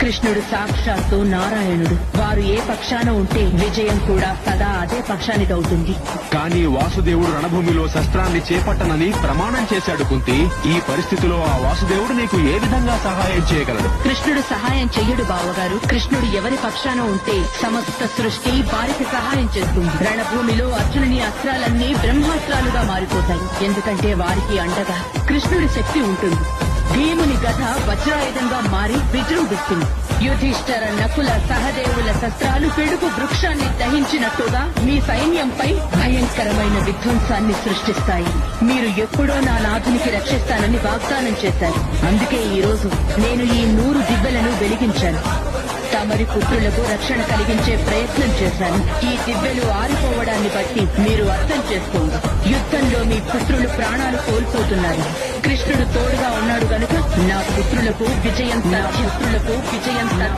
కృష్ణుడు సాక్షాత్తు నారాయణుడు. వారు ఏ పక్షాన ఉంటే విజయం కూడా సదా అదే పక్షానిదవుతుంది. కానీ వాసుదేవుడు రణభూమిలో శస్త్రాన్ని చేపట్టనని ప్రమాణం చేశాడు కుంతి. ఈ పరిస్థితిలో ఆ వాసుదేవుడు నీకు ఏ విధంగా సహాయం చేయగలడు? కృష్ణుడు సహాయం చెయ్యడు బావగారు. కృష్ణుడు ఎవరి పక్షాన ఉంటే సమస్త సృష్టి వారికి సహాయం చేస్తుంది. రణభూమిలో అర్జునుని అస్త్రాలన్నీ బ్రహ్మాస్త్రాలుగా మారిపోతాయి. ఎందుకంటే వారికి అండగా కృష్ణుడి శక్తి ఉంటుంది. భీముని గద వజ్రాయుధంగా మారి విజృంభిస్తుంది. యుధిష్ఠర నకుల సహదేవుల శస్త్రాలు పిడుగు వృక్షాన్ని దహించినట్టుగా మీ సైన్యంపై భయంకరమైన విధ్వంసాన్ని సృష్టిస్తాయి. మీరు ఎప్పుడో నా నాథునికి రక్షిస్తానని వాగ్దానం చేశారు. అందుకే ఈ రోజు నేను ఈ 100 దివ్వెలను వెలిగించాను. తమరి పుత్రులకు రక్షణ కలిగించే ప్రయత్నం చేశాను. ఈ దివ్యలు ఆరిపోవడాన్ని బట్టి మీరు అర్థం చేసుకోండి. యుద్ధంలో మీ పుత్రులు ప్రాణాలు కోల్పోతున్నారు. కృష్ణుడు తోడుగా ఉన్నాడు గనుక నా పుత్రులకు విజయం